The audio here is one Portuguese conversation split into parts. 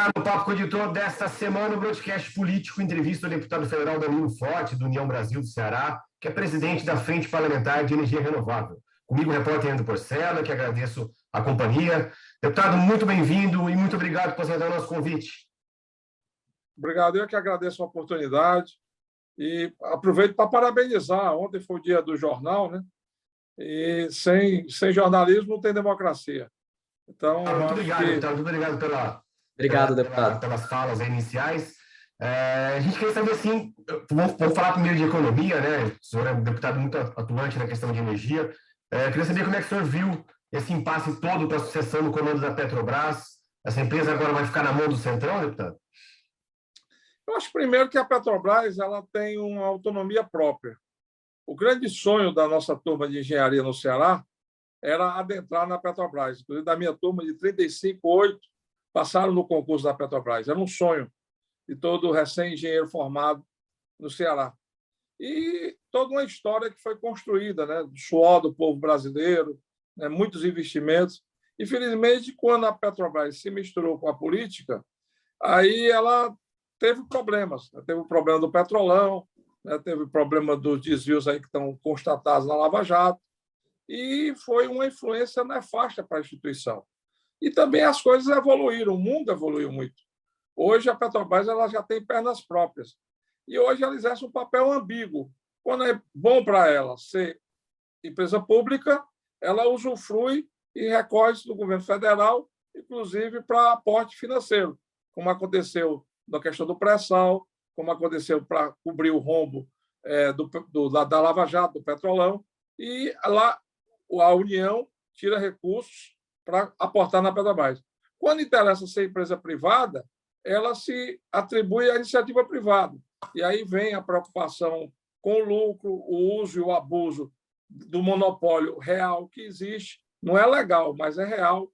lá no Papo com o Editor desta semana, o broadcast político entrevista o deputado federal Danilo Forte, do União Brasil do Ceará, que é presidente da Frente Parlamentar de Energia Renovável. Comigo, o repórter André Porcela, que agradeço a companhia. Deputado, muito bem-vindo e muito obrigado por aceitar o nosso convite. Obrigado, eu que agradeço a oportunidade e aproveito para parabenizar. Ontem foi o dia do jornal, né? E sem jornalismo não tem democracia. Então, muito obrigado, deputado. Muito obrigado pelas falas iniciais. A gente queria saber, assim, vamos falar primeiro de economia, né? O senhor é um deputado muito atuante na questão de energia. Queria saber como é que o senhor viu esse impasse todo para a sucessão no comando da Petrobras. Essa empresa agora vai ficar na mão do Centrão, deputado? Eu acho, primeiro, que a Petrobras ela tem uma autonomia própria. O grande sonho da nossa turma de engenharia no Ceará era adentrar na Petrobras. Inclusive, da minha turma de 35, 8 passaram no concurso da Petrobras. Era um sonho de todo recém-engenheiro formado no Ceará. E toda uma história que foi construída, né, do suor do povo brasileiro, né, muitos investimentos. Infelizmente, quando a Petrobras se misturou com a política, aí ela teve problemas. Teve o problema do Petrolão, né, teve o problema dos desvios aí que estão constatados na Lava Jato, e foi uma influência nefasta para a instituição. E também as coisas evoluíram, o mundo evoluiu muito. Hoje a Petrobras ela já tem pernas próprias. E hoje ela exerce um papel ambíguo. Quando é bom para ela ser empresa pública, ela usufrui e recorre do governo federal, inclusive para aporte financeiro, como aconteceu na questão do pré-sal, como aconteceu para cobrir o rombo da Lava Jato, do Petrolão, e lá a União tira recursos para aportar na Petrobras. Quando interessa ser empresa privada, ela se atribui à iniciativa privada. E aí vem a preocupação com o lucro, o uso e o abuso do monopólio real que existe. Não é legal, mas é real,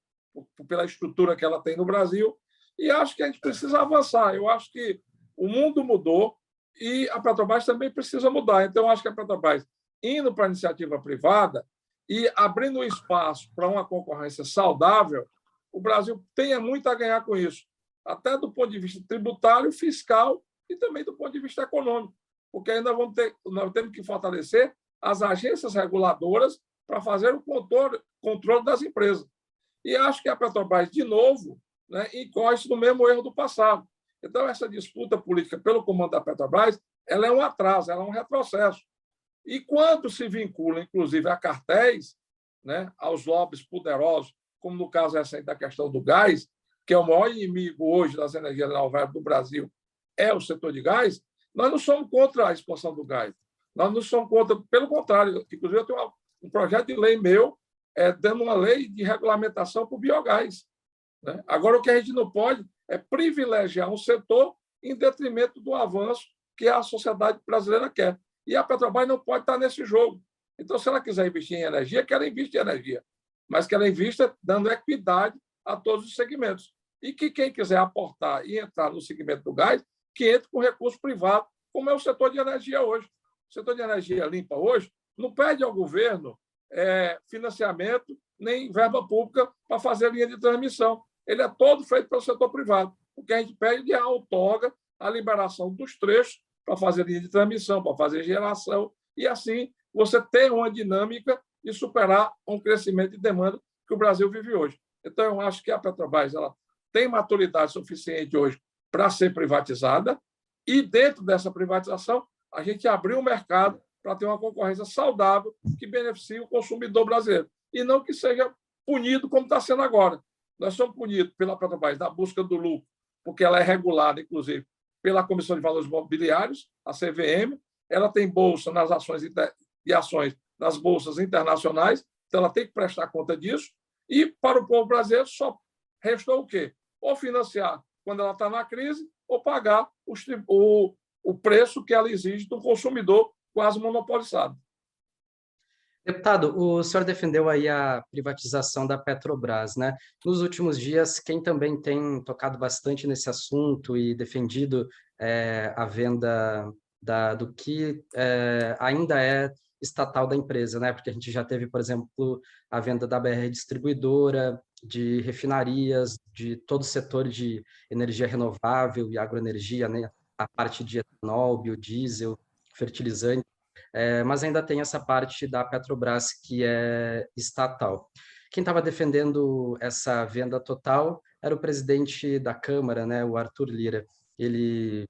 pela estrutura que ela tem no Brasil. E acho que a gente precisa avançar. Eu acho que o mundo mudou e a Petrobras também precisa mudar. Então, eu acho que a Petrobras, indo para a iniciativa privada e abrindo um espaço para uma concorrência saudável, o Brasil tem muito a ganhar com isso, até do ponto de vista tributário, fiscal e também do ponto de vista econômico, porque ainda nós temos que fortalecer as agências reguladoras para fazer o controle das empresas. E acho que a Petrobras, de novo, né, incorre no mesmo erro do passado. Então, essa disputa política pelo comando da Petrobras ela é um atraso, ela é um retrocesso. E quando se vincula, inclusive, a cartéis, né, aos lobbies poderosos, como no caso recente da questão do gás, que é o maior inimigo hoje das energias renováveis do Brasil, é o setor de gás, nós não somos contra a expansão do gás. Nós não somos contra, pelo contrário. Inclusive, eu tenho um projeto de lei meu dando uma lei de regulamentação para o biogás. Né? Agora, o que a gente não pode é privilegiar um setor em detrimento do avanço que a sociedade brasileira quer. E a Petrobras não pode estar nesse jogo. Então, se ela quiser investir em energia, que ela invista em energia, mas que ela invista dando equidade a todos os segmentos. E que quem quiser aportar e entrar no segmento do gás, que entre com recurso privado, como é o setor de energia hoje. O setor de energia limpa hoje não pede ao governo financiamento nem verba pública para fazer linha de transmissão. Ele é todo feito pelo setor privado. O que a gente pede é a outorga, a liberação dos trechos para fazer linha de transmissão, para fazer geração, e assim você ter uma dinâmica de superar um crescimento de demanda que o Brasil vive hoje. Então, eu acho que a Petrobras ela tem maturidade suficiente hoje para ser privatizada e, dentro dessa privatização, a gente abrir o mercado para ter uma concorrência saudável que beneficie o consumidor brasileiro e não que seja punido como está sendo agora. Nós somos punidos pela Petrobras na busca do lucro, porque ela é regulada, inclusive, pela Comissão de Valores Mobiliários, a CVM, ela tem bolsa nas ações e ações nas bolsas internacionais, então ela tem que prestar conta disso, e para o povo brasileiro só restou o quê? Ou financiar quando ela está na crise, ou pagar o preço que ela exige do consumidor quase monopolizado. Deputado, o senhor defendeu aí a privatização da Petrobras, né? Nos últimos dias, quem também tem tocado bastante nesse assunto e defendido a venda do que ainda é estatal da empresa, né? Porque a gente já teve, por exemplo, a venda da BR Distribuidora de refinarias, de todo o setor de energia renovável e agroenergia, né? A parte de etanol, biodiesel, fertilizante, mas ainda tem essa parte da Petrobras que é estatal. Quem estava defendendo essa venda total era o presidente da Câmara, né, o Arthur Lira. Ele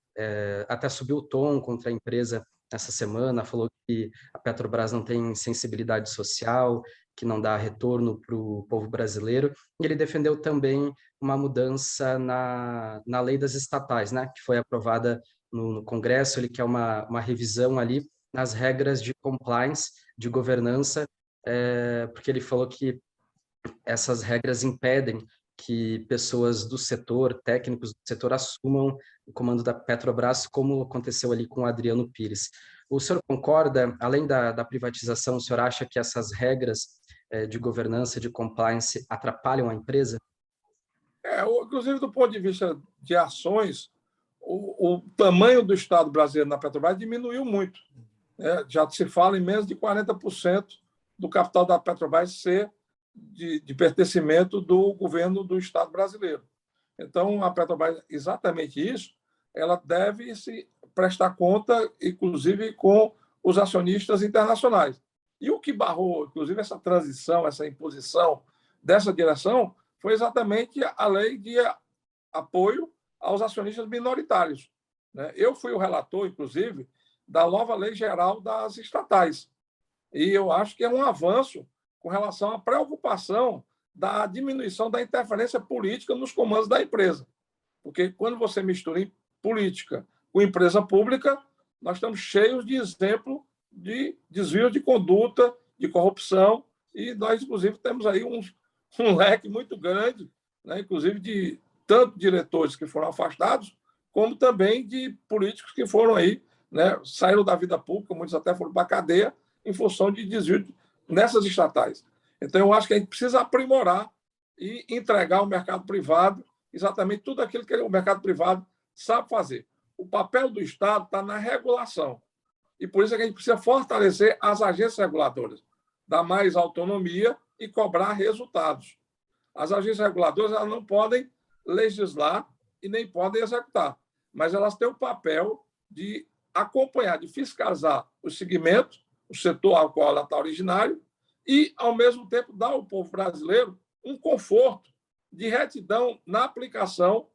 até subiu o tom contra a empresa essa semana, falou que a Petrobras não tem sensibilidade social, que não dá retorno para o povo brasileiro. E ele defendeu também uma mudança na lei das estatais, né, que foi aprovada no Congresso. Ele quer uma revisão ali nas regras de compliance, de governança, porque ele falou que essas regras impedem que pessoas do setor, técnicos do setor, assumam o comando da Petrobras, como aconteceu ali com o Adriano Pires. O senhor concorda, além da privatização, o senhor acha que essas regras de governança, de compliance, atrapalham a empresa? Inclusive, do ponto de vista de ações, o tamanho do Estado brasileiro na Petrobras diminuiu muito. Já se fala em menos de 40% do capital da Petrobras ser de pertencimento do governo do Estado brasileiro. Então, a Petrobras, exatamente isso, ela deve se prestar conta, inclusive, com os acionistas internacionais. E o que barrou, inclusive, essa transição, essa imposição dessa direção, foi exatamente a lei de apoio aos acionistas minoritários. Eu fui o relator, inclusive, da nova lei geral das estatais. E eu acho que é um avanço com relação à preocupação da diminuição da interferência política nos comandos da empresa. Porque quando você mistura política com empresa pública, nós estamos cheios de exemplo de desvio de conduta, de corrupção, e nós, inclusive, temos aí um leque muito grande, né, inclusive de tanto diretores que foram afastados, como também de políticos que foram aí, né, saíram da vida pública, muitos até foram para a cadeia, em função de desvio nessas estatais. Então, eu acho que a gente precisa aprimorar e entregar ao mercado privado exatamente tudo aquilo que o mercado privado sabe fazer. O papel do Estado está na regulação. E por isso é que a gente precisa fortalecer as agências reguladoras, dar mais autonomia e cobrar resultados. As agências reguladoras elas não podem legislar e nem podem executar, mas elas têm o papel de acompanhar, de fiscalizar os segmentos, o setor ao qual ela está originário, e, ao mesmo tempo, dar ao povo brasileiro um conforto de retidão na aplicação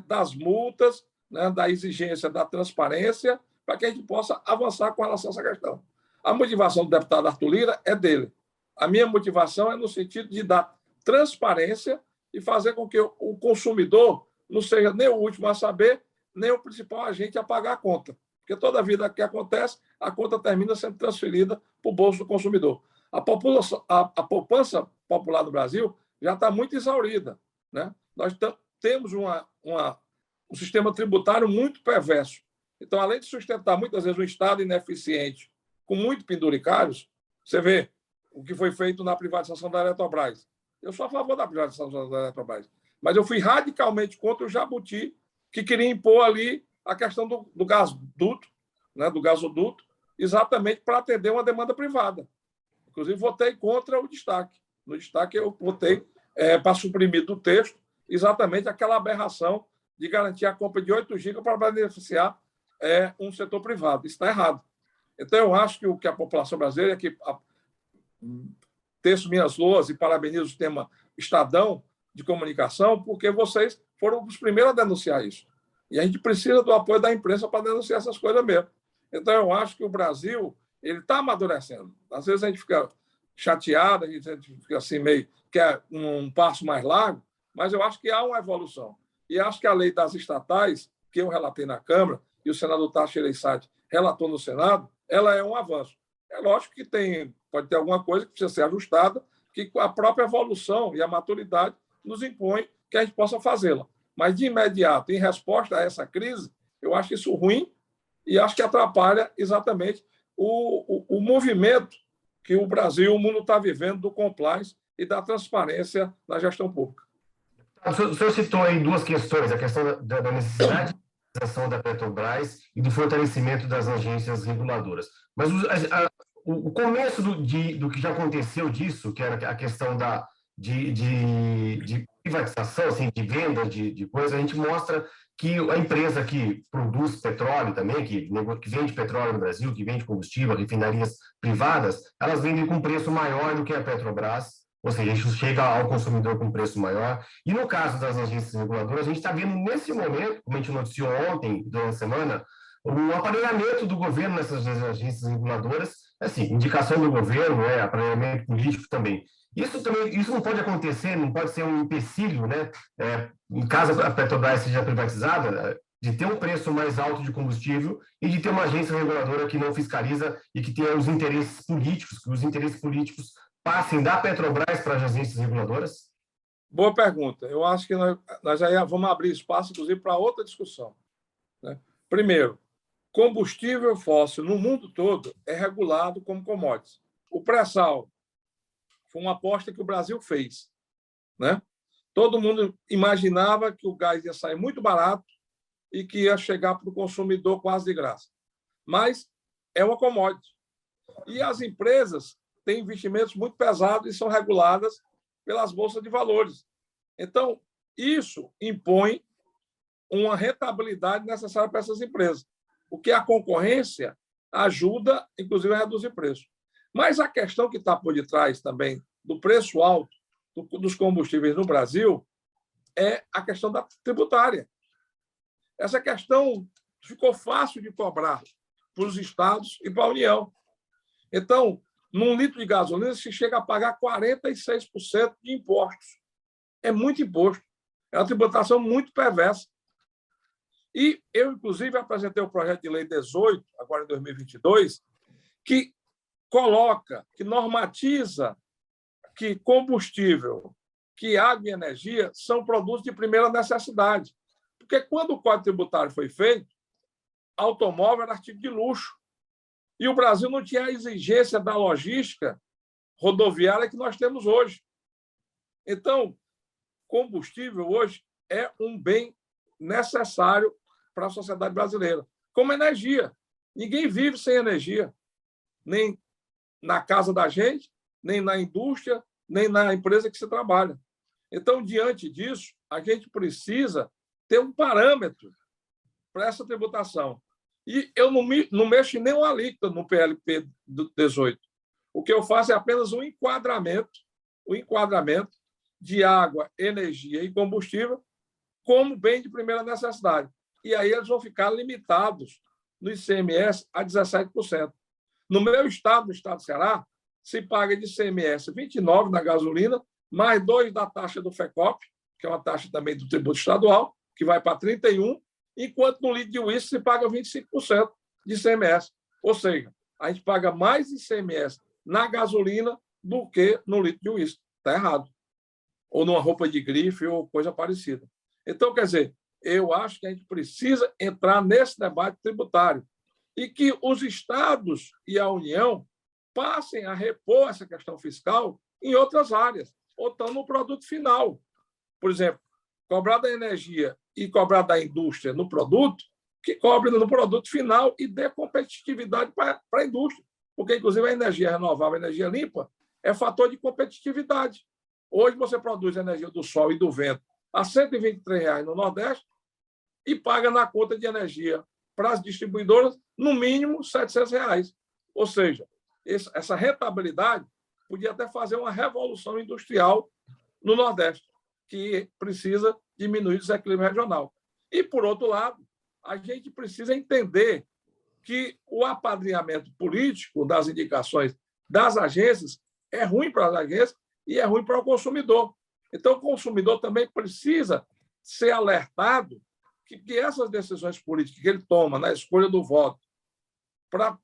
das multas, né, da exigência da transparência, para que a gente possa avançar com relação a essa questão. A motivação do deputado Arthur Lira é dele. A minha motivação é no sentido de dar transparência e fazer com que o consumidor não seja nem o último a saber, nem o principal agente a pagar a conta. Porque toda vida que acontece, a conta termina sendo transferida para o bolso do consumidor. A poupança popular do Brasil já está muito exaurida, né? Nós temos um sistema tributário muito perverso. Então, além de sustentar muitas vezes um Estado ineficiente, com muito penduricários, você vê o que foi feito na privatização da Eletrobras. Eu sou a favor da privatização da Eletrobras, mas eu fui radicalmente contra o Jabuti, que queria impor ali a questão do gasoduto, né, do gasoduto, exatamente para atender uma demanda privada. Inclusive, votei contra o destaque. No destaque, eu votei para suprimir do texto exatamente aquela aberração de garantir a compra de 8 GB para beneficiar um setor privado. Isso está errado. Então, eu acho que o que a população brasileira, teço minhas loas e parabenizo o sistema Estadão de comunicação, porque vocês foram os primeiros a denunciar isso. E a gente precisa do apoio da imprensa para denunciar essas coisas mesmo. Então, eu acho que o Brasil ele está amadurecendo. Às vezes a gente fica chateado, a gente fica assim meio quer um passo mais largo, mas eu acho que há uma evolução. E acho que a lei das estatais, que eu relatei na Câmara, e o senador Tasso Gereissati relatou no Senado, ela é um avanço. É lógico que pode ter alguma coisa que precisa ser ajustada, que a própria evolução e a maturidade nos impõe que a gente possa fazê-la. Mas, de imediato, em resposta a essa crise, eu acho isso ruim e acho que atrapalha exatamente o movimento que o Brasil, o mundo está vivendo do compliance e da transparência na gestão pública. O senhor citou aí duas questões, a questão da necessidade de organização da Petrobras e do fortalecimento das agências reguladoras. Mas o começo do que já aconteceu disso, que era a questão de privatização, assim, de venda de coisas, a gente mostra que a empresa que produz petróleo também, que vende petróleo no Brasil, que vende combustível, refinarias privadas, elas vendem com preço maior do que a Petrobras, ou seja, isso chega ao consumidor com preço maior. E no caso das agências reguladoras, a gente está vendo nesse momento, como a gente noticiou ontem, durante a semana, o aparelhamento do governo nessas agências reguladoras, assim, indicação do governo, aparelhamento político também. Isso não pode acontecer, não pode ser um empecilho, né? Em caso a Petrobras seja privatizada, de ter um preço mais alto de combustível e de ter uma agência reguladora que não fiscaliza e que tenha os interesses políticos, que os interesses políticos passem da Petrobras para as agências reguladoras? Boa pergunta. Eu acho que nós já vamos abrir espaço, inclusive, para outra discussão, né? Primeiro, combustível fóssil no mundo todo é regulado como commodity. O pré-sal foi uma aposta que o Brasil fez, né? Todo mundo imaginava que o gás ia sair muito barato e que ia chegar para o consumidor quase de graça. Mas é uma commodity. E as empresas têm investimentos muito pesados e são reguladas pelas bolsas de valores. Então, isso impõe uma rentabilidade necessária para essas empresas, porque a concorrência ajuda, inclusive, a reduzir preço. Mas a questão que está por detrás também do preço alto dos combustíveis no Brasil é a questão da tributária. Essa questão ficou fácil de cobrar para os estados e para a União. Então, num litro de gasolina, se chega a pagar 46% de impostos. É muito imposto. É uma tributação muito perversa. E eu, inclusive, apresentei o projeto de lei 18, agora em 2022, que coloca, que normatiza que combustível, que água e energia são produtos de primeira necessidade. Porque quando o Código Tributário foi feito, automóvel era artigo de luxo. E o Brasil não tinha a exigência da logística rodoviária que nós temos hoje. Então, combustível hoje é um bem necessário para a sociedade brasileira, como energia. Ninguém vive sem energia, nem na casa da gente, nem na indústria, nem na empresa que se trabalha. Então, diante disso, a gente precisa ter um parâmetro para essa tributação. E eu não mexo em nenhuma alíquota no PLP 18. O que eu faço é apenas um enquadramento de água, energia e combustível como bem de primeira necessidade. E aí eles vão ficar limitados no ICMS a 17%. No meu estado, no estado do Ceará, se paga de ICMS 29% na gasolina, mais 2% da taxa do FECOP, que é uma taxa também do tributo estadual, que vai para 31%, enquanto no litro de uísque se paga 25% de ICMS. Ou seja, a gente paga mais ICMS na gasolina do que no litro de uísque. Está errado. Ou numa roupa de grife ou coisa parecida. Então, quer dizer, eu acho que a gente precisa entrar nesse debate tributário e que os estados e a União passem a repor essa questão fiscal em outras áreas, ou estão no produto final. Por exemplo, cobrar da energia e cobrar da indústria no produto, que cobre no produto final e dê competitividade para a indústria. Porque, inclusive, a energia renovável, a energia limpa, é fator de competitividade. Hoje você produz energia do sol e do vento a R$ 123 no Nordeste e paga na conta de energia para as distribuidoras, no mínimo, R$ 700. Ou seja, essa rentabilidade podia até fazer uma revolução industrial no Nordeste, que precisa diminuir o desequilíbrio regional. E, por outro lado, a gente precisa entender que o apadrinhamento político das indicações das agências é ruim para as agências e é ruim para o consumidor. Então, o consumidor também precisa ser alertado que essas decisões políticas que ele toma na escolha do voto para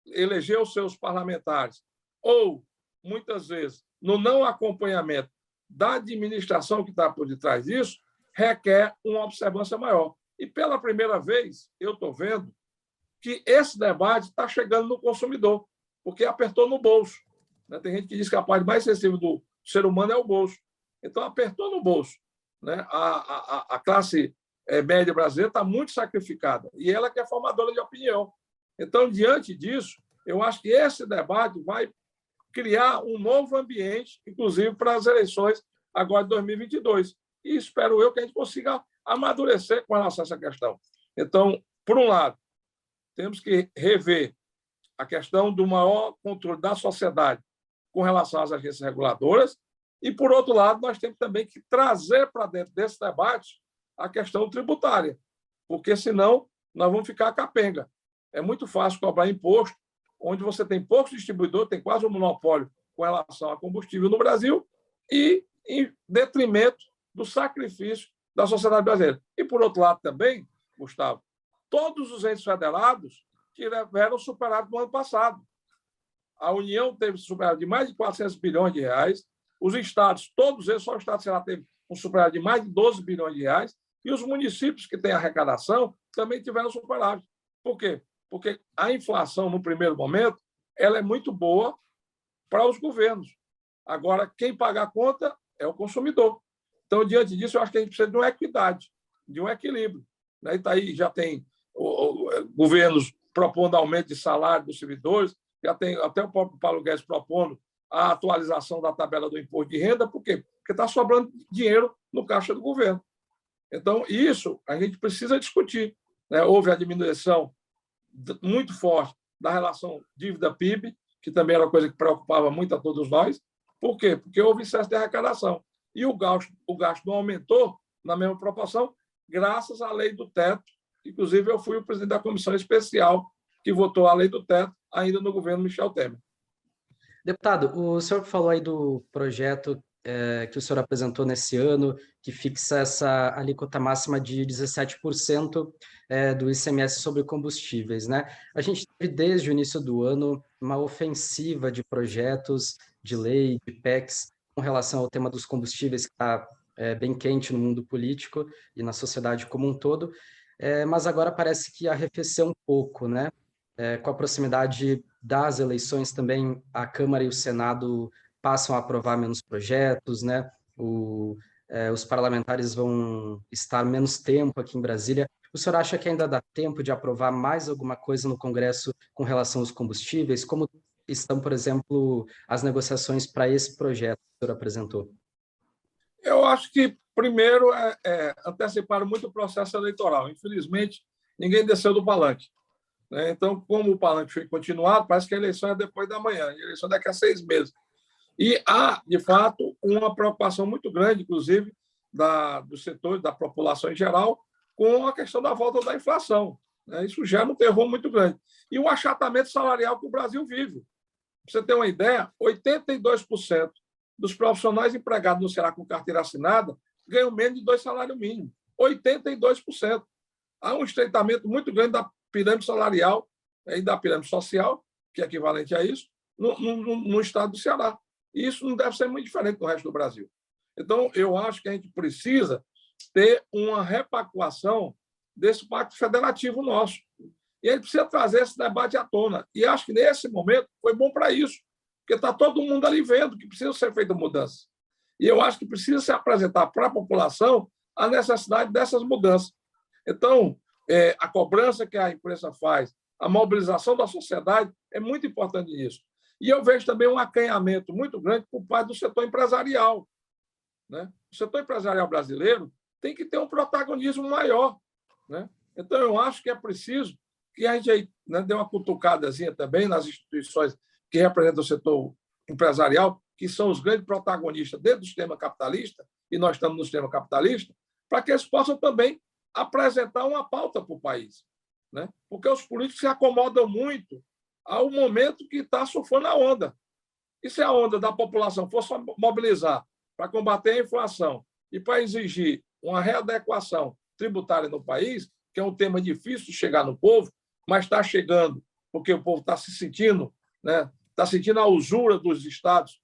eleger os seus parlamentares ou, muitas vezes, no não acompanhamento da administração que está por detrás disso, requer uma observância maior. E, pela primeira vez, eu estou vendo que esse debate está chegando no consumidor, porque apertou no bolso. Tem gente que diz que a parte mais sensível do ser humano é o bolso. Então, apertou no bolso. A classe média brasileira está muito sacrificada, e ela que é formadora de opinião. Então, diante disso, eu acho que esse debate vai criar um novo ambiente, inclusive para as eleições agora de 2022. E espero eu que a gente consiga amadurecer com relação a essa questão. Então, por um lado, temos que rever a questão do maior controle da sociedade com relação às agências reguladoras e, por outro lado, nós temos também que trazer para dentro desse debate a questão tributária, porque, senão, nós vamos ficar capenga. É muito fácil cobrar imposto, onde você tem poucos distribuidores, tem quase um monopólio com relação a combustível no Brasil, e em detrimento do sacrifício da sociedade brasileira. E, por outro lado, também, Gustavo, todos os entes federados tiveram superávit no ano passado. A União teve superávit de mais de 400 bilhões de reais, os estados, todos eles, só o estado do Ceará teve um superávit de mais de 12 bilhões de reais, e os municípios que têm arrecadação também tiveram superávit. Por quê? Porque a inflação, no primeiro momento, ela é muito boa para os governos. Agora, quem paga a conta é o consumidor. Então, diante disso, eu acho que a gente precisa de uma equidade, de um equilíbrio. E aí já tem governos propondo aumento de salário dos servidores, já tem até o próprio Paulo Guedes propondo a atualização da tabela do imposto de renda. Por quê? Porque está sobrando dinheiro no caixa do governo. Então, isso a gente precisa discutir. Houve a diminuição muito forte da relação dívida-PIB, que também era uma coisa que preocupava muito a todos nós. Por quê? Porque houve excesso de arrecadação. E o gasto não aumentou na mesma proporção, graças à lei do teto. Inclusive, eu fui o presidente da comissão especial que votou a lei do teto ainda no governo Michel Temer. Deputado, o senhor falou aí do projeto que o senhor apresentou nesse ano, que fixa essa alíquota máxima de 17% do ICMS sobre combustíveis, né? A gente teve, desde o início do ano, uma ofensiva de projetos de lei, de PECs, com relação ao tema dos combustíveis, que está bem quente no mundo político e na sociedade como um todo, mas agora parece que arrefeceu um pouco, né? Com a proximidade das eleições também, a Câmara e o Senado passam a aprovar menos projetos, né? Os parlamentares vão estar menos tempo aqui em Brasília. O senhor acha que ainda dá tempo de aprovar mais alguma coisa no Congresso com relação aos combustíveis? Como estão, por exemplo, as negociações para esse projeto que o senhor apresentou? Eu acho que, primeiro, anteciparam muito o processo eleitoral. Infelizmente, ninguém desceu do palanque. Então, como o palanque foi continuado, parece que a eleição é depois da manhã, a eleição é daqui a 6 meses. E há, de fato, uma preocupação muito grande, inclusive, do setor, da população em geral, com a questão da volta da inflação. Isso gera um terror muito grande. E o achatamento salarial que o Brasil vive. Para você ter uma ideia, 82% dos profissionais empregados no Ceará com carteira assinada ganham menos de 2 salários mínimos. 82%. Há um estreitamento muito grande da pirâmide salarial e da pirâmide social, que é equivalente a isso, no estado do Ceará. E isso não deve ser muito diferente do resto do Brasil. Então, eu acho que a gente precisa ter uma repactuação desse pacto federativo nosso. E a gente precisa trazer esse debate à tona. E acho que, nesse momento, foi bom para isso, porque está todo mundo ali vendo que precisa ser feita mudança. E eu acho que precisa se apresentar para a população a necessidade dessas mudanças. Então, a cobrança que a imprensa faz, a mobilização da sociedade é muito importante nisso. E eu vejo também um acanhamento muito grande por parte do setor empresarial. O setor empresarial brasileiro tem que ter um protagonismo maior. Então, eu acho que é preciso que a gente dê uma cutucadazinha também nas instituições que representam o setor empresarial, que são os grandes protagonistas dentro do sistema capitalista, e nós estamos no sistema capitalista, para que eles possam também apresentar uma pauta para o país. Porque os políticos se acomodam muito ao momento que está surfando a onda. E se a onda da população for mobilizar para combater a inflação e para exigir uma readequação tributária no país, que é um tema difícil de chegar no povo, mas está chegando porque o povo está se sentindo, está sentindo a usura dos estados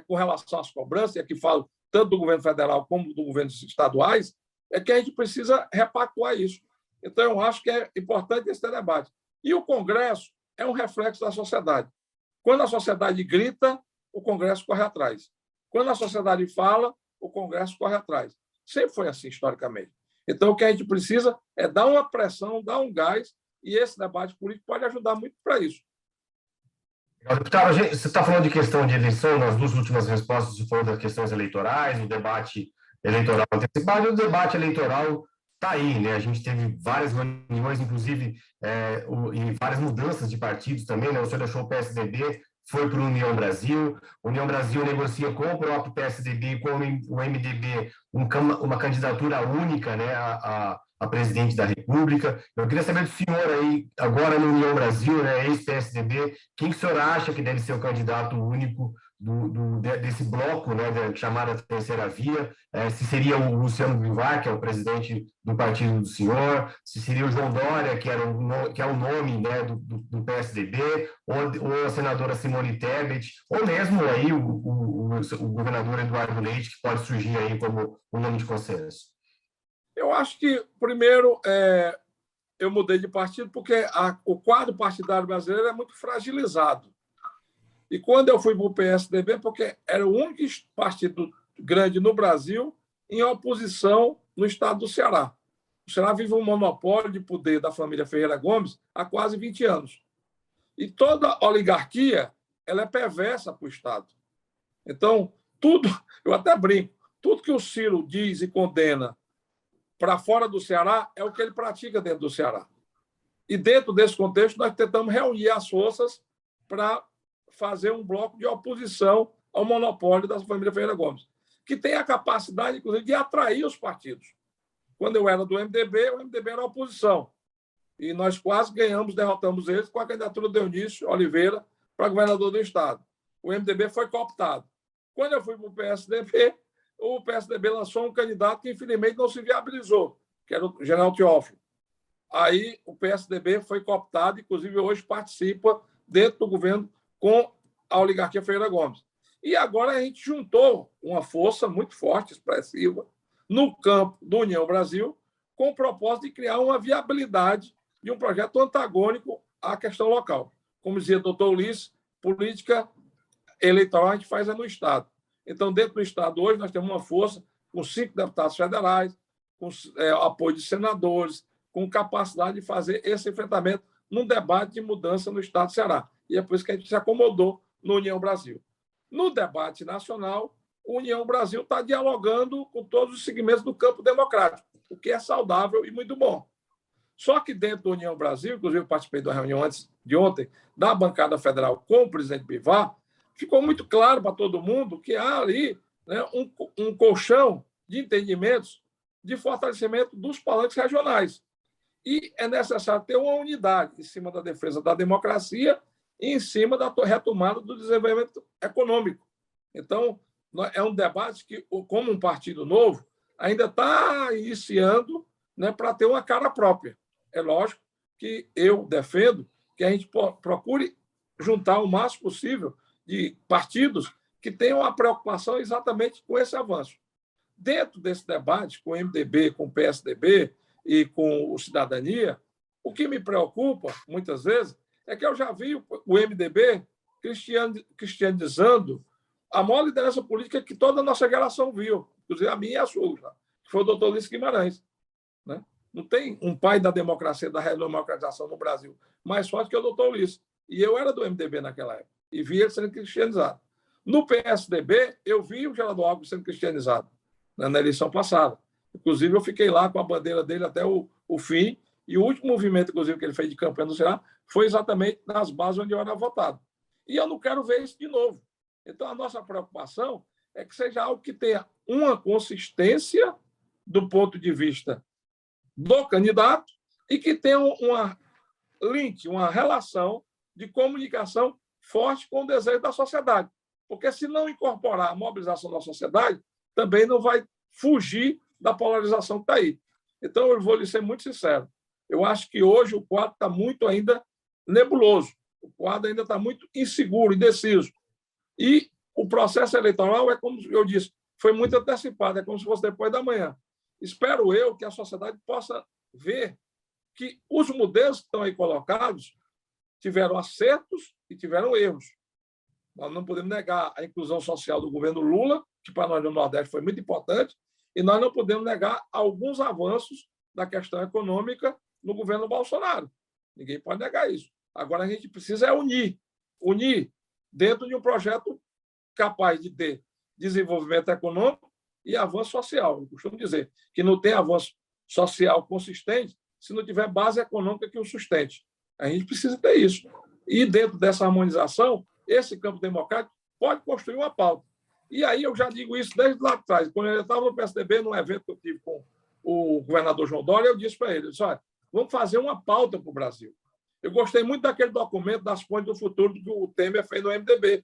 com relação às cobranças, e aqui falo tanto do governo federal como do governo estaduais, é que a gente precisa repactuar isso. Então, eu acho que é importante esse debate. E o Congresso é um reflexo da sociedade. Quando a sociedade grita, o Congresso corre atrás. Quando a sociedade fala, o Congresso corre atrás. Sempre foi assim, historicamente. Então, o que a gente precisa é dar uma pressão, dar um gás, e esse debate político pode ajudar muito para isso. Deputado, você está falando de questão de eleição, nas duas últimas respostas você falou das questões eleitorais, o debate eleitoral antecipado, e o debate eleitoral está aí, né? A gente teve várias reuniões, inclusive, e várias mudanças de partidos também, né? O senhor deixou o PSDB, foi para o União Brasil, o União Brasil negocia com o próprio PSDB e com o MDB uma candidatura única, né, a presidente da República. Eu queria saber do senhor aí, agora no União Brasil, né, ex-PSDB, quem que o senhor acha que deve ser o candidato único desse bloco, né, chamada Terceira Via? Se seria o Luciano Bivar, que é o presidente do partido do senhor, se seria o João Dória, que é o nome, né, do PSDB, ou a senadora Simone Tebet, ou mesmo aí o governador Eduardo Leite, que pode surgir aí como um nome de consenso. Eu acho que, primeiro, eu mudei de partido porque o quadro partidário brasileiro é muito fragilizado. E quando eu fui para o PSDB, porque era o único partido grande no Brasil em oposição no estado do Ceará. O Ceará vive um monopólio de poder da família Ferreira Gomes há quase 20 anos. E toda oligarquia ela é perversa para o Estado. Então, tudo, eu até brinco, tudo que o Ciro diz e condena para fora do Ceará é o que ele pratica dentro do Ceará. E dentro desse contexto, nós tentamos reunir as forças para fazer um bloco de oposição ao monopólio da família Ferreira Gomes, que tem a capacidade, inclusive, de atrair os partidos. Quando eu era do MDB, o MDB era a oposição. E nós quase ganhamos, derrotamos eles com a candidatura do Eunício Oliveira para governador do Estado. O MDB foi cooptado. Quando eu fui para o PSDB lançou um candidato que, infelizmente, não se viabilizou, que era o general Teófilo. Aí o PSDB foi cooptado, inclusive hoje participa dentro do governo com a oligarquia Ferreira Gomes. E agora a gente juntou uma força muito forte, expressiva, no campo do União Brasil, com o propósito de criar uma viabilidade de um projeto antagônico à questão local. Como dizia o doutor Ulisses, política eleitoral a gente faz no Estado. Então, dentro do Estado, hoje, nós temos uma força com 5 deputados federais, com apoio de senadores, com capacidade de fazer esse enfrentamento num debate de mudança no Estado do Ceará. E é por isso que a gente se acomodou no União Brasil. No debate nacional, o União Brasil está dialogando com todos os segmentos do campo democrático, o que é saudável e muito bom. Só que dentro do União Brasil, inclusive eu participei de uma reunião antes de ontem, da bancada federal com o presidente Bivar, ficou muito claro para todo mundo que há ali, né, um colchão de entendimentos de fortalecimento dos palanques regionais. E é necessário ter uma unidade em cima da defesa da democracia e em cima da retomada do desenvolvimento econômico. Então, é um debate que, como um partido novo, ainda está iniciando, né, para ter uma cara própria. É lógico que eu defendo que a gente procure juntar o máximo possível de partidos que tenham a preocupação exatamente com esse avanço. Dentro desse debate, com o MDB, com o PSDB e com o Cidadania, o que me preocupa, muitas vezes, é que eu já vi o MDB cristianizando a maior liderança política que toda a nossa geração viu, inclusive a minha e a sua, que foi o doutor Ulisses Guimarães. Né? Não tem um pai da democracia, da redemocratização no Brasil mais forte que o doutor Ulisses. E eu era do MDB naquela época e vi ele sendo cristianizado. No PSDB, eu vi o Geraldo Alckmin sendo cristianizado, né, na eleição passada. Inclusive, eu fiquei lá com a bandeira dele até o fim, e o último movimento, inclusive, que ele fez de campanha no Ceará foi exatamente nas bases onde eu era votado. E eu não quero ver isso de novo. Então, a nossa preocupação é que seja algo que tenha uma consistência do ponto de vista do candidato e que tenha uma relação de comunicação forte com o desejo da sociedade. Porque se não incorporar a mobilização da sociedade, também não vai fugir da polarização que está aí. Então, eu vou lhe ser muito sincero. Eu acho que hoje o quadro está muito ainda nebuloso. O quadro ainda está muito inseguro, indeciso. E o processo eleitoral, é como eu disse, foi muito antecipado, é como se fosse depois da manhã. Espero eu que a sociedade possa ver que os modelos que estão aí colocados tiveram acertos e tiveram erros. Nós não podemos negar a inclusão social do governo Lula, que para nós no Nordeste foi muito importante, e nós não podemos negar alguns avanços da questão econômica no governo Bolsonaro. Ninguém pode negar isso. Agora a gente precisa unir unir dentro de um projeto capaz de ter desenvolvimento econômico e avanço social. Eu costumo dizer que não tem avanço social consistente se não tiver base econômica que o sustente. A gente precisa ter isso. E dentro dessa harmonização, esse campo democrático pode construir uma pauta. E aí eu já digo isso desde lá atrás. Quando eu estava no PSDB, num evento que eu tive com o governador João Dória, eu disse para ele, olha, vamos fazer uma pauta para o Brasil. Eu gostei muito daquele documento das Pontes do Futuro que o Temer fez no MDB.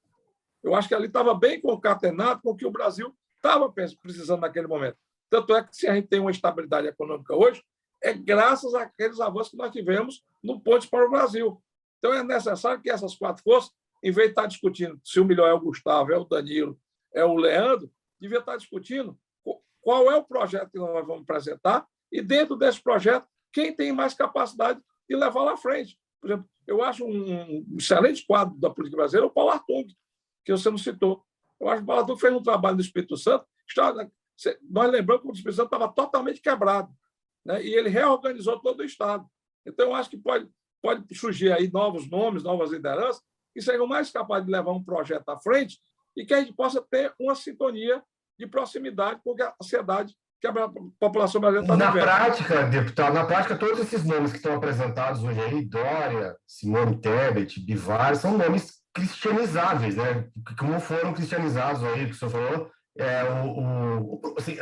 Eu acho que ali estava bem concatenado com o que o Brasil estava precisando naquele momento. Tanto é que se a gente tem uma estabilidade econômica hoje, é graças àqueles avanços que nós tivemos no Pontes para o Brasil. Então é necessário que essas quatro forças, em vez de estar discutindo se o melhor é o Gustavo, é o Danilo, é o Leandro, devia estar discutindo qual é o projeto que nós vamos apresentar e, dentro desse projeto, quem tem mais capacidade de levá-lo à frente. Por exemplo, eu acho um excelente quadro da política brasileira o Paulo Artung, que você não citou. Eu acho que o Paulo Artung fez um trabalho no Espírito Santo. Nós lembramos que o Espírito Santo estava totalmente quebrado, né? E ele reorganizou todo o Estado. Então, eu acho que pode surgir aí novos nomes, novas lideranças, que sejam mais capazes de levar um projeto à frente e que a gente possa ter uma sintonia de proximidade com a sociedade que a população brasileira está vivendo. Na prática, deputado, na prática, todos esses nomes que estão apresentados hoje aí, Dória, Simone Tebet, Bivar, são nomes cristianizáveis, né? Como foram cristianizados aí, que o senhor falou, assim,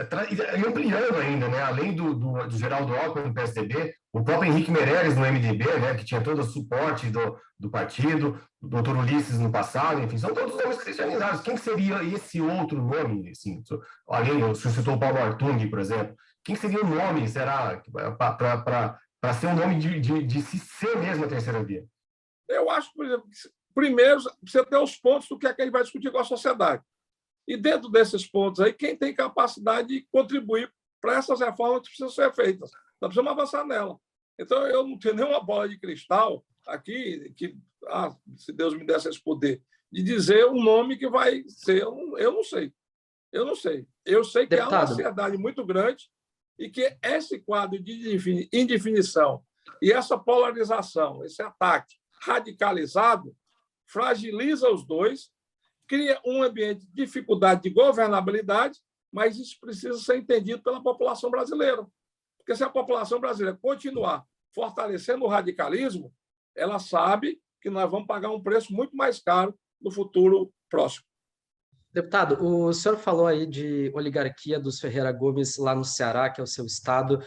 ampliando ainda, né? Além do Geraldo Alckmin no PSDB, o próprio Henrique Meirelles no MDB, né? Que tinha todo o suporte do partido, o doutor Ulisses no passado, enfim, são todos nomes cristianizados. Quem seria esse outro nome? Assim, além, o senhor citou o Paulo Artung, por exemplo. Quem seria o nome, será, para ser um nome de se ser mesmo a terceira via? Eu acho, por exemplo, primeiro precisa ter os pontos do que é que ele vai discutir com a sociedade. E dentro desses pontos aí, quem tem capacidade de contribuir para essas reformas que precisam ser feitas. Nós precisamos avançar nela. Então, eu não tenho nenhuma bola de cristal aqui, que, se Deus me desse esse poder, de dizer um nome que vai ser. Eu não sei. Eu não sei. Eu sei que Deputado, há uma ansiedade muito grande e que esse quadro de indefinição e essa polarização, esse ataque radicalizado, fragiliza os dois, cria um ambiente de dificuldade de governabilidade, mas isso precisa ser entendido pela população brasileira. Porque se a população brasileira continuar fortalecendo o radicalismo, ela sabe que nós vamos pagar um preço muito mais caro no futuro próximo. deputado, o senhor falou aí de oligarquia dos Ferreira Gomes lá no Ceará, que é o seu estado,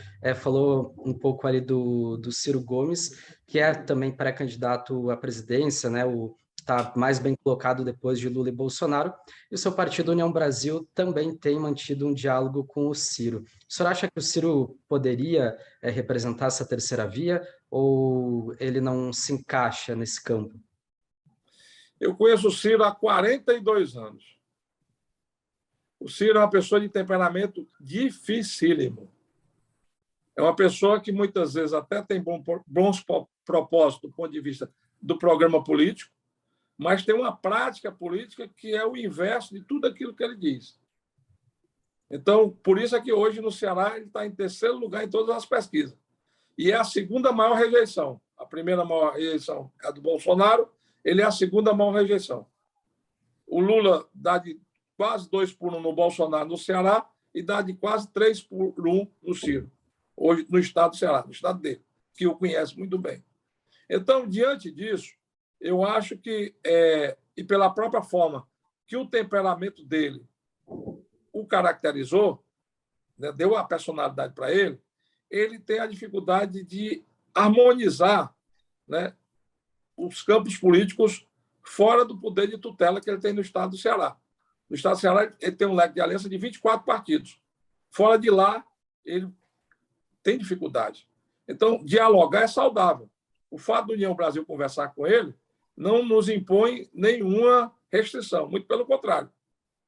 falou um pouco ali do Ciro Gomes, que é também pré-candidato à presidência, né? Está mais bem colocado depois de Lula e Bolsonaro, e o seu partido União Brasil também tem mantido um diálogo com o Ciro. O senhor acha que o Ciro poderia representar essa terceira via, ou ele não se encaixa nesse campo? Eu conheço o Ciro há 42 anos. O Ciro é uma pessoa de temperamento dificílimo. É uma pessoa que muitas vezes até tem bons propósitos do ponto de vista do programa político, mas tem uma prática política que é o inverso de tudo aquilo que ele diz. Então, por isso é que hoje no Ceará ele está em terceiro lugar em todas as pesquisas. E é a segunda maior rejeição. A primeira maior rejeição é a do Bolsonaro, ele é a segunda maior rejeição. O Lula dá de quase 2-1 no Bolsonaro no Ceará e dá de quase 3-1 no Ciro, hoje no estado do Ceará, no estado dele, que o conhece muito bem. Então, diante disso, eu acho que, e pela própria forma que o temperamento dele o caracterizou, né, deu a personalidade para ele, ele tem a dificuldade de harmonizar, né, os campos políticos fora do poder de tutela que ele tem no estado do Ceará. No estado do Ceará, ele tem um leque de aliança de 24 partidos. Fora de lá, ele tem dificuldade. Então, dialogar é saudável. O fato do União Brasil conversar com ele não nos impõe nenhuma restrição, muito pelo contrário.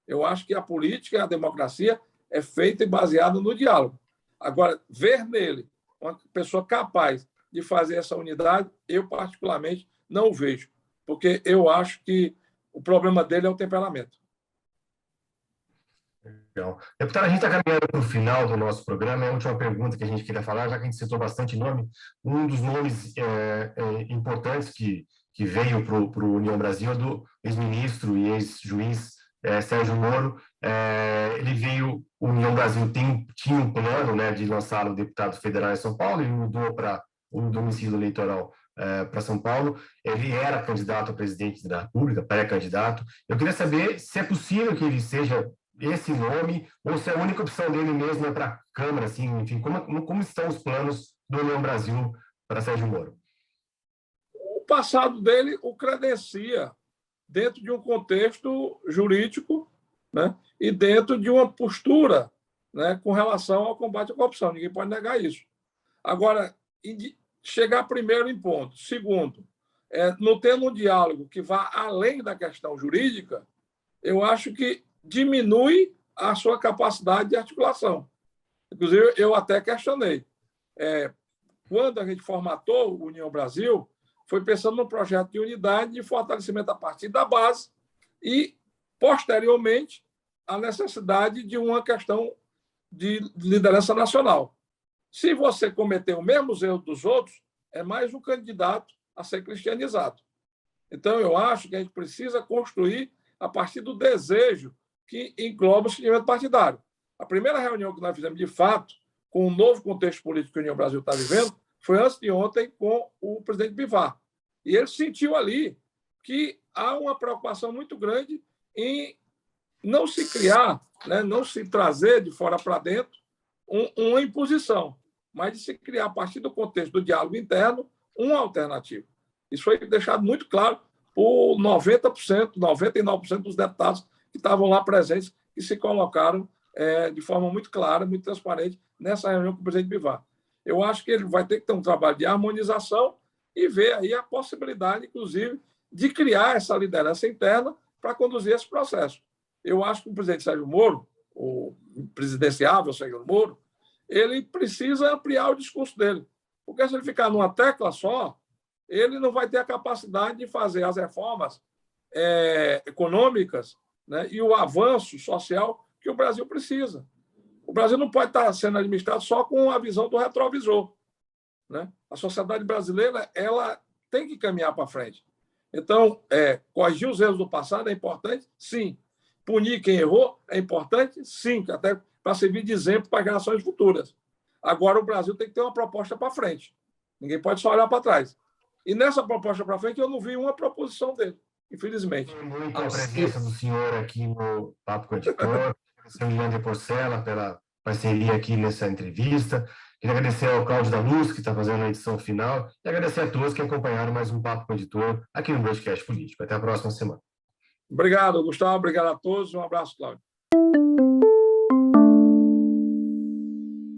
Eu acho que a política e a democracia é feita e baseada no diálogo. Agora, ver nele uma pessoa capaz de fazer essa unidade, eu particularmente não o vejo, porque eu acho que o problema dele é o temperamento. Legal. Deputado, a gente está caminhando para o final do nosso programa. É a última pergunta que a gente queria falar, já que a gente citou bastante nome. Um dos nomes importantes que que veio para o União Brasil, do ex-ministro e ex-juiz Sérgio Moro. Ele veio, o União Brasil tinha um plano, né, de lançar o deputado federal em São Paulo, e mudou para o domicílio eleitoral para São Paulo. Ele era candidato a presidente da República, pré-candidato. Eu queria saber se é possível que ele seja esse nome, ou se a única opção dele mesmo é para a Câmara, assim, enfim, como estão os planos do União Brasil para Sérgio Moro? O passado dele o credencia dentro de um contexto jurídico, né, e dentro de uma postura, né, com relação ao combate à corrupção. Ninguém pode negar isso. Agora, chegar primeiro em ponto. Segundo, não tendo um diálogo que vá além da questão jurídica, eu acho que diminui a sua capacidade de articulação. Inclusive, eu até questionei. Quando a gente formatou o União Brasil, foi pensando num projeto de unidade, de fortalecimento a partir da base e, posteriormente, a necessidade de uma questão de liderança nacional. Se você cometer o mesmo erro dos outros, é mais um candidato a ser cristianizado. Então, eu acho que a gente precisa construir a partir do desejo que engloba o segmento partidário. A primeira reunião que nós fizemos, de fato, com o novo contexto político que a União Brasil está vivendo, foi antes de ontem com o presidente Bivar. E ele sentiu ali que há uma preocupação muito grande em não se criar, né, não se trazer de fora para dentro uma imposição, mas de se criar, a partir do contexto do diálogo interno, uma alternativa. Isso foi deixado muito claro por 90%, 99% dos deputados que estavam lá presentes, que se colocaram de forma muito clara, muito transparente, nessa reunião com o presidente Bivar. Eu acho que ele vai ter que ter um trabalho de harmonização e ver aí a possibilidade, inclusive, de criar essa liderança interna para conduzir esse processo. Eu acho que o presidente Sérgio Moro, o presidenciável Sérgio Moro, ele precisa ampliar o discurso dele. Porque se ele ficar numa tecla só, ele não vai ter a capacidade de fazer as reformas econômicas, né, e o avanço social que o Brasil precisa. O Brasil não pode estar sendo administrado só com a visão do retrovisor, né? A sociedade brasileira, ela tem que caminhar para frente. Então, corrigir os erros do passado é importante? Sim. Punir quem errou é importante? Sim, até para servir de exemplo para gerações futuras. Agora, o Brasil tem que ter uma proposta para frente. Ninguém pode só olhar para trás. E nessa proposta para frente, eu não vi uma proposição dele, infelizmente. Muito a presença do senhor aqui no Papo com o Editor. Agradecer ao Leandro Porcela pela parceria aqui nessa entrevista. Queria agradecer ao Cláudio da Luz, que está fazendo a edição final, e agradecer a todos que acompanharam mais um Papo com o Editor aqui no Broadcast Político. Até a próxima semana. Obrigado, Gustavo. Obrigado a todos. Um abraço, Cláudio.